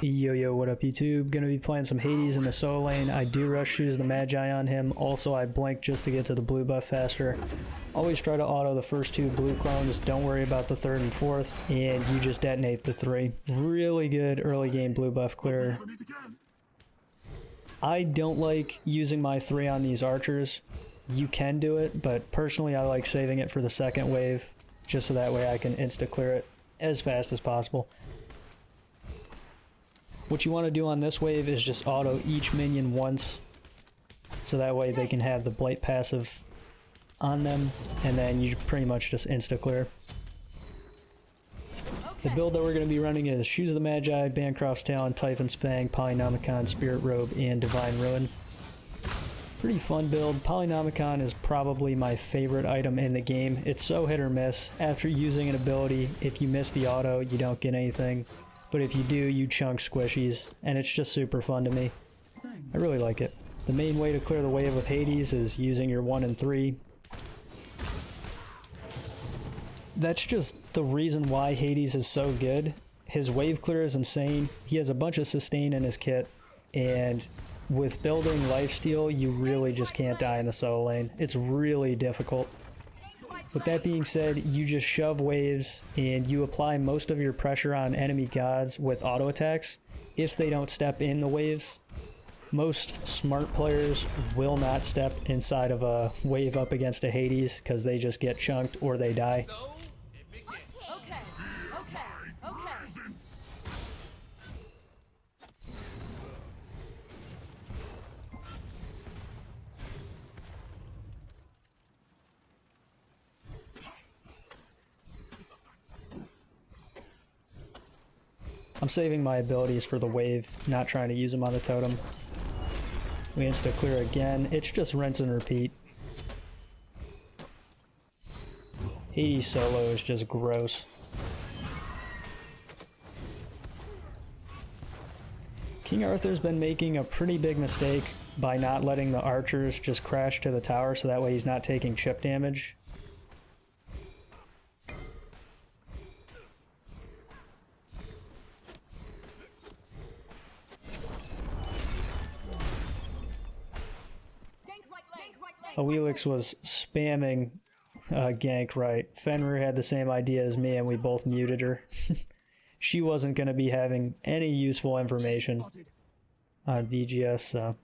Yo yo, what up YouTube? Gonna be playing some Hades in the solo lane. I do rush choose the Magi on him. Also I blink just to get to the blue buff faster. Always try to auto the first two blue clones, don't worry about the third and fourth, and you just detonate the three. Really good early game blue buff clear. I don't like using my 3 on these archers. You can do it, but personally I like saving it for the second wave, just so that way I can insta clear it as fast as possible. What you want to do on this wave is just auto each minion once, so that way they can have the Blight passive on them, and then you pretty much just insta-clear. The build that we're going to be running is Shoes of the Magi, Bancroft's Talon, Typhon's Fang, Polynomicon, Spirit Robe, and Divine Ruin. Pretty fun build. Polynomicon is probably my favorite item in the game. It's so hit or miss. After using an ability, if you miss the auto, you don't get anything. But if you do, you chunk squishies, and it's just super fun to me. I really like it. The main way to clear the wave with Hades is using your 1 and 3. That's just the reason why Hades is so good. His wave clear is insane. He has a bunch of sustain in his kit, and with building lifesteal, you really just can't die in the solo lane. It's really difficult. With that being said, you just shove waves and you apply most of your pressure on enemy gods with auto attacks if they don't step in the waves. Most smart players will not step inside of a wave up against a Hades because they just get chunked or they die. I'm saving my abilities for the wave, not trying to use them on the totem. We insta-clear again. It's just rinse and repeat. Hades solo is just gross. King Arthur's been making a pretty big mistake by not letting the archers just crash to the tower so that way he's not taking chip damage. Awelix was spamming gank right. Fenrir had the same idea as me and we both muted her. She wasn't going to be having any useful information on VGS, so...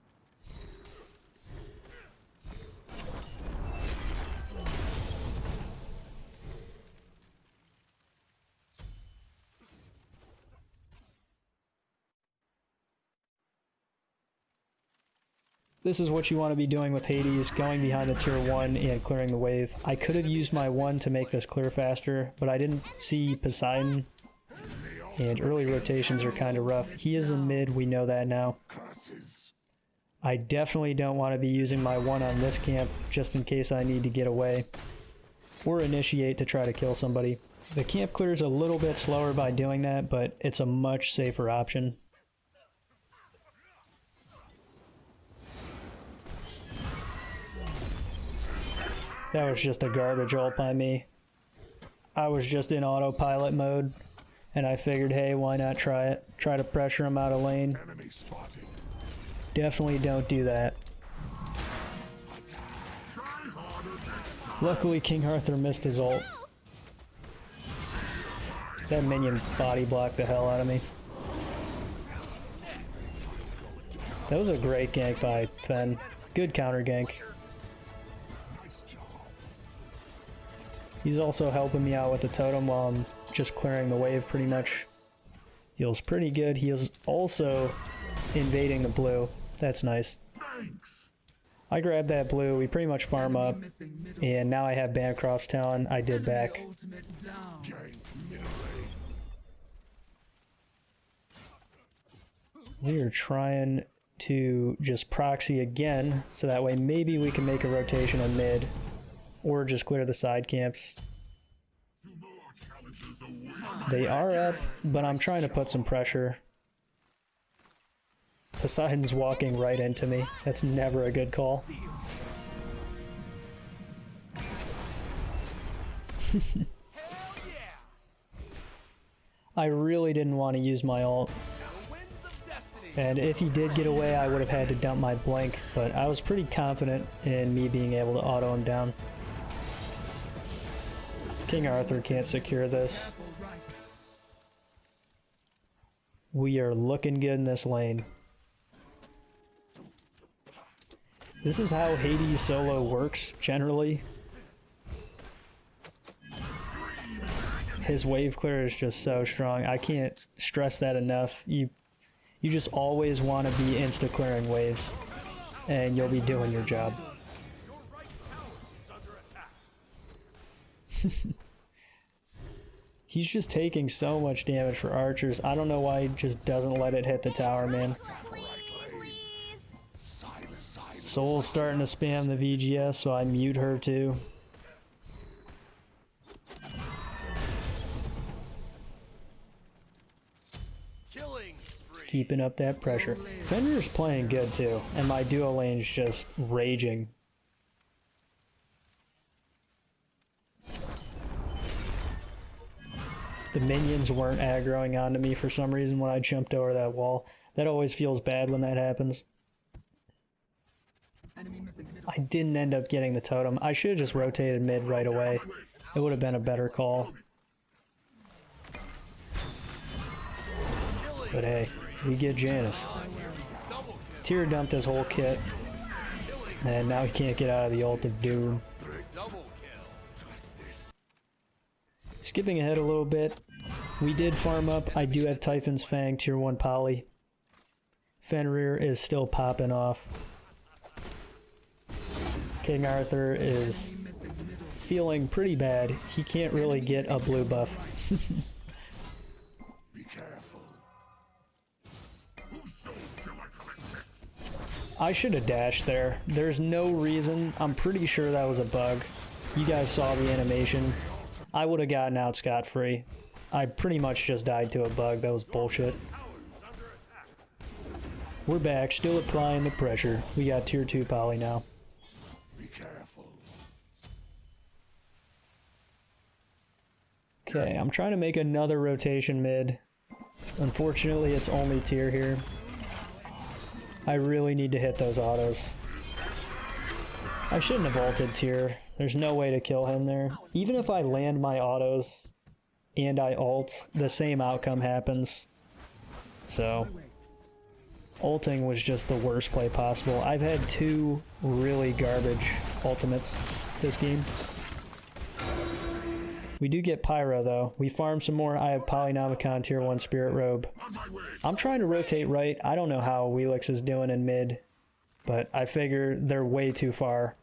This is what you want to be doing with Hades, going behind the tier 1 and clearing the wave. I could have used my 1 to make this clear faster, but I didn't see Poseidon, and early rotations are kind of rough. He is in mid, we know that now. I definitely don't want to be using my 1 on this camp, just in case I need to get away, or initiate to try to kill somebody. The camp clears a little bit slower by doing that, but it's a much safer option. That was just a garbage ult by me. I was just in autopilot mode, and I figured, hey, why not try it? Try to pressure him out of lane. Definitely don't do that. Luckily, King Arthur missed his ult. That minion body blocked the hell out of me. That was a great gank by Fen. Good counter gank. He's also helping me out with the totem while I'm just clearing the wave pretty much. Feels pretty good. He is also invading the blue. That's nice. I grabbed that blue. We pretty much farm up. And now I have Bancroft's Talon. I did back. We are trying to just proxy again, so that way maybe we can make a rotation in mid. Or just clear the side camps. They are up, but I'm trying to put some pressure. Poseidon's walking right into me. That's never a good call. I really didn't want to use my ult. And if he did get away, I would have had to dump my blink, but I was pretty confident in me being able to auto him down. King Arthur can't secure this. We are looking good in this lane. This is how Hades solo works, generally. His wave clear is just so strong. I can't stress that enough. You just always want to be insta-clearing waves, and you'll be doing your job. He's just taking so much damage for archers. I don't know why he just doesn't let it hit the tower, man. Soul's starting to spam the VGS, so I mute her too. Just keeping up that pressure. Fenrir's playing good too, and my duo lane's just raging. The minions weren't aggroing onto me for some reason when I jumped over that wall. That always feels bad when that happens. I didn't end up getting the totem. I should have just rotated mid right away. It would have been a better call. But hey, we get Janus. Tyr dumped his whole kit, and now he can't get out of the ult of doom. Skipping ahead a little bit, we did farm up. I do have Typhon's Fang, tier 1 poly. Fenrir is still popping off. King Arthur is feeling pretty bad. He can't really get a blue buff. I should have dashed there. There's no reason. I'm pretty sure that was a bug. You guys saw the animation. I would have gotten out scot-free. I pretty much just died to a bug. That was bullshit. We're back, still applying the pressure. We got tier 2 poly now. Okay, I'm trying to make another rotation mid. Unfortunately, it's only tier here. I really need to hit those autos. I shouldn't have ulted tier. There's no way to kill him there. Even if I land my autos and I ult, the same outcome happens. So, ulting was just the worst play possible. I've had 2 really garbage ultimates this game. We do get Pyro though. We farm some more. I have Polynomicon tier 1 Spirit Robe. I'm trying to rotate right. I don't know how Wheelix is doing in mid, but I figure they're way too far.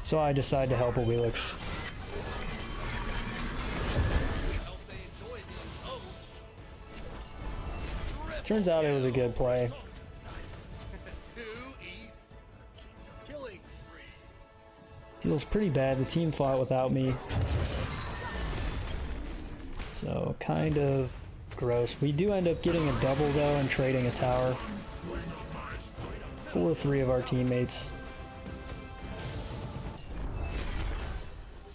So I decide to help a Wheelix. Turns out it was a good play. Feels pretty bad. The team fought without me. So, kind of gross. We do end up getting a double though and trading a tower for 3 of our teammates.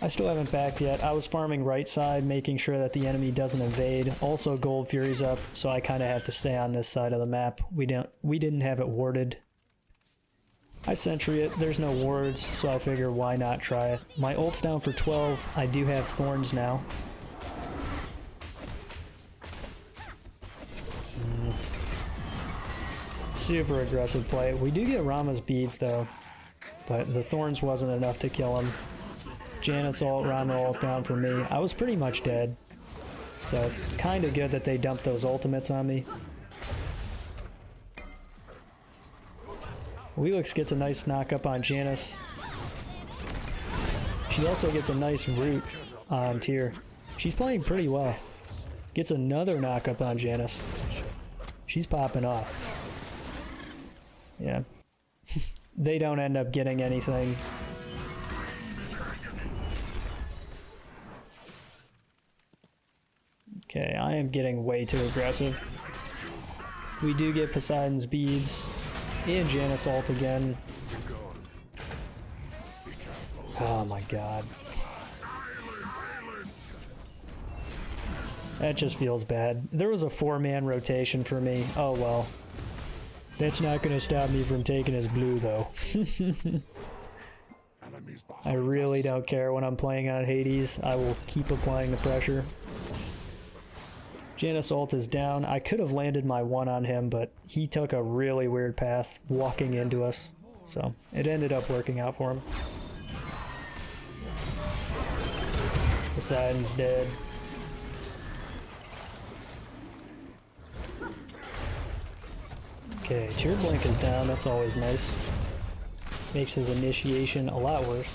I still haven't backed yet. I was farming right side, making sure that the enemy doesn't invade. Also, Gold Fury's up, so I kind of have to stay on this side of the map. We didn't have it warded. I sentry it. There's no wards, so I figure why not try it. My ult's down for 12. I do have thorns now. Super aggressive play. We do get Rama's beads though, but the thorns wasn't enough to kill him. Janus ult, Rama ult down for me. I was pretty much dead. So it's kind of good that they dumped those ultimates on me. Wheelix gets a nice knock up on Janus. She also gets a nice root on Tyr. She's playing pretty well. Gets another knock up on Janus. She's popping off. Yeah. They don't end up getting anything. Okay, I am getting way too aggressive. We do get Poseidon's beads. And Janus ult again. Oh my god. That just feels bad. There was a 4-man rotation for me. Oh well. That's not going to stop me from taking his blue though. I really don't care when I'm playing on Hades. I will keep applying the pressure. Janus ult is down. I could have landed my 1 on him, but he took a really weird path walking into us. So it ended up working out for him. Poseidon's dead. Okay, Tier Blink is down, that's always nice. Makes his initiation a lot worse.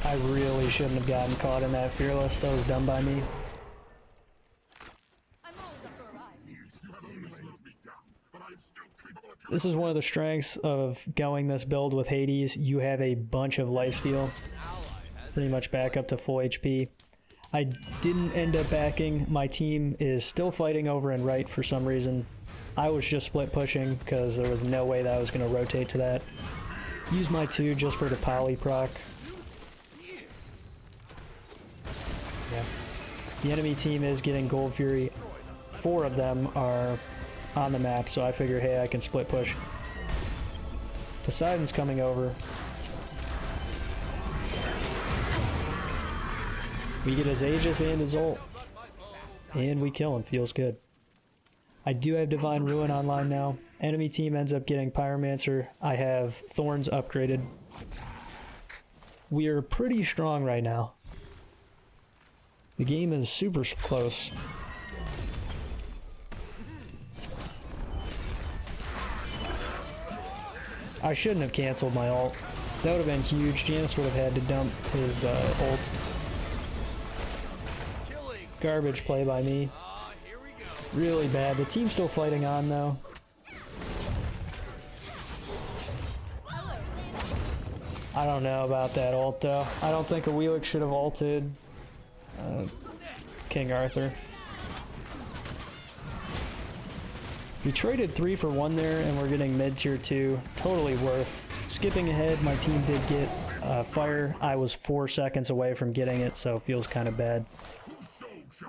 I really shouldn't have gotten caught in that Fearless, that was dumb by me. This is one of the strengths of going this build with Hades. You have a bunch of lifesteal, pretty much back up to full HP. I didn't end up backing. My team is still fighting over and right for some reason. I was just split pushing because there was no way that I was going to rotate to that. Use my 2 just for the poly proc. Yeah. The enemy team is getting Gold Fury. 4 of them are on the map, so I figure, hey, I can split push. Poseidon's coming over. We get his Aegis and his ult. And we kill him. Feels good. I do have Divine Ruin online now. Enemy team ends up getting Pyromancer. I have Thorns upgraded. We are pretty strong right now. The game is super close. I shouldn't have canceled my ult. That would have been huge. Janus would have had to dump his ult. Garbage play by me. Really bad. The team's still fighting on though. I don't know about that ult though. I don't think a Wheelix should have ulted King Arthur. We traded 3 for 1 there and we're getting mid tier 2. Totally worth. Skipping ahead, my team did get fire. I was 4 seconds away from getting it, so it feels kind of bad.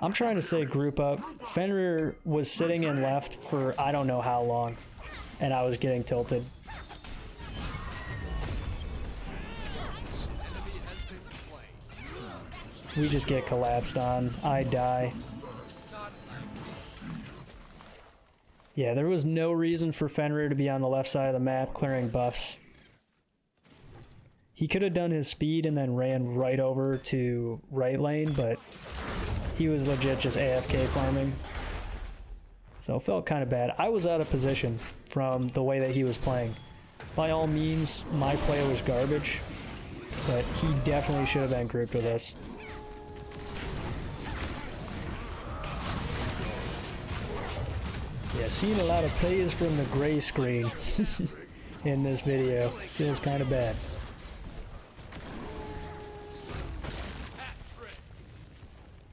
I'm trying to say group up. Fenrir was sitting in left for I don't know how long, and I was getting tilted. We just get collapsed on. I die. Yeah, there was no reason for Fenrir to be on the left side of the map clearing buffs. He could have done his speed and then ran right over to right lane, but he was legit just AFK farming. So it felt kind of bad. I was out of position from the way that he was playing. By all means, my play was garbage, but he definitely should have been grouped with us. Yeah, seeing a lot of plays from the gray screen in this video feels kind of bad.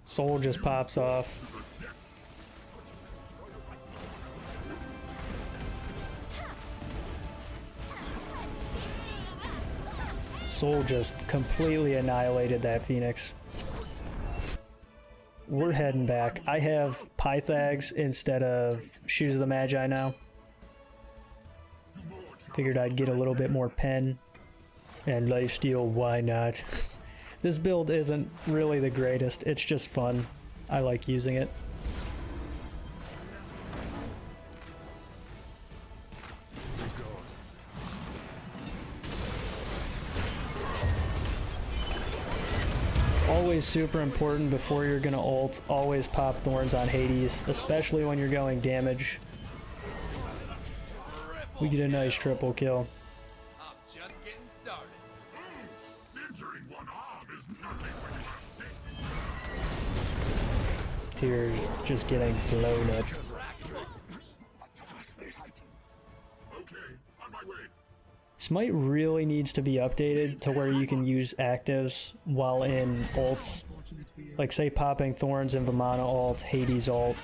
Soul just pops off. Soul just completely annihilated that Phoenix. We're heading back. I have Pythags instead of Shoes of the Magi now. Figured I'd get a little bit more pen and lifesteal, why not? This build isn't really the greatest, it's just fun. I like using it. Always super important before you're gonna ult, always pop Thorns on Hades, especially when you're going damage. We get a nice triple kill. I'm just getting started. Tears just getting blown up. SMITE really needs to be updated to where you can use actives while in ults. Like say popping Thorns and Vimana ult, Hades ult.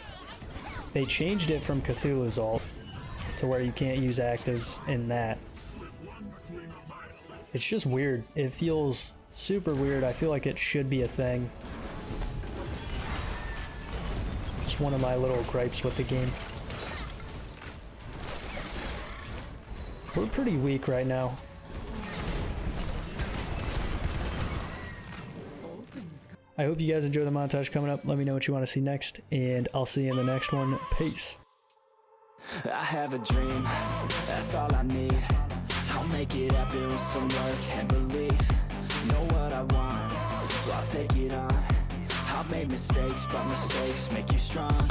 They changed it from Cthulhu's ult to where you can't use actives in that. It's just weird. It feels Super weird. I feel like it should be a thing. Just one of my little gripes with the game. We're pretty weak right now. I hope you guys enjoy the montage coming up. Let me know what you want to see next, and I'll see you in the next one. Peace. I have a dream, that's all I need. I'll make it happen with some work and belief. Know what I want, so I'll take it on. I've made mistakes, but mistakes make you strong.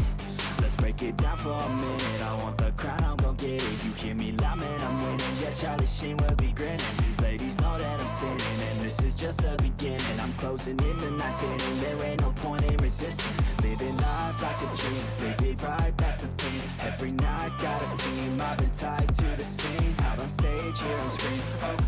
Let's break it down for a minute. I want the crown, I'm gon' get it. You hear me loud, man, I'm winning. Yeah, Charlie Sheen will be grinning. These ladies know that I'm sinning, and this is just the beginning. I'm closing in the night inning. There ain't no point in resisting. Living life like a dream, live it right, that's the thing. Every night got a team, I've been tied to the scene. Out on stage, here I'm screaming.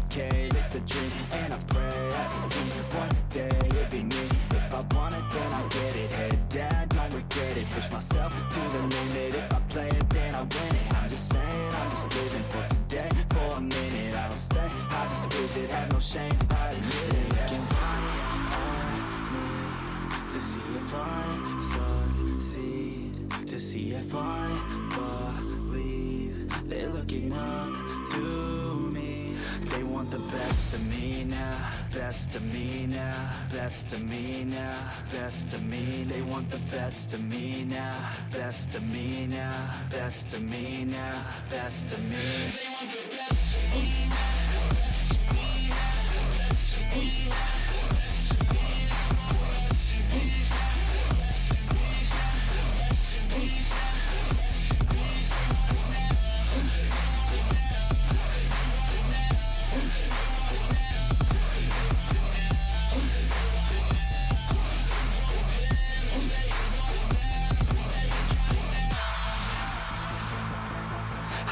Okay, it's a dream, and I pray as a team. One day it'll be me. If I want it, then I'll get it. Head down, don't regret it. Push myself to the limit. If I play it, then I win it. I'm just saying, I'm just living for today. For a minute, I don't stay, I just visit. Have no shame, I admit it. Looking right at me to see if I succeed, to see if I believe. They're looking up to me. They want the best of me now, best of me now, best of me now, best of me. They want the best of me now, best of me now, best of me now, best of me. They want the best of me.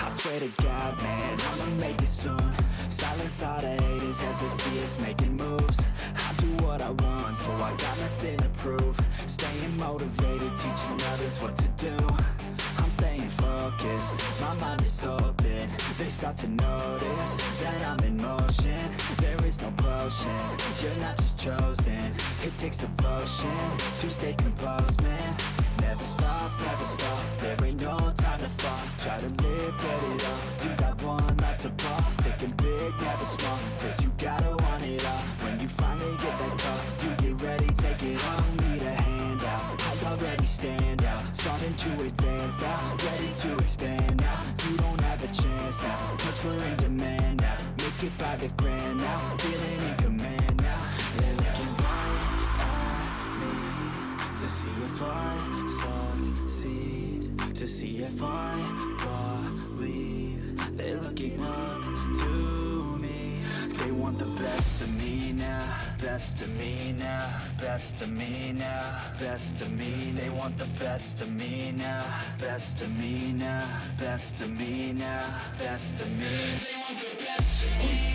Swear to God, man, I'ma make it soon. Silence all the haters as they see us making moves. I do what I want, so I got nothing to prove. Staying motivated, teaching others what to do. I'm staying focused, my mind is open. They start to notice that I'm in motion. There is no potion, you're not just chosen. It takes devotion to stay composed, man. Never stop, there ain't no time to fall. Try to live, get it all, you got one life to ball. Thinking big, never small, cause you gotta want it all. When you finally get that call, you get ready, take it on. Need a handout, I already stand out. Starting to advance now, ready to expand now. You don't have a chance now, cause we're in demand now. Make it by the grand now, feeling in command now. They're looking right at me to see if I succeed, to see if I believe. They're looking up to me. They want the best of me now, best of me now, best of me now, best of me. They want the best of me now, best of me now, best of me now, best of me. They want the best of me.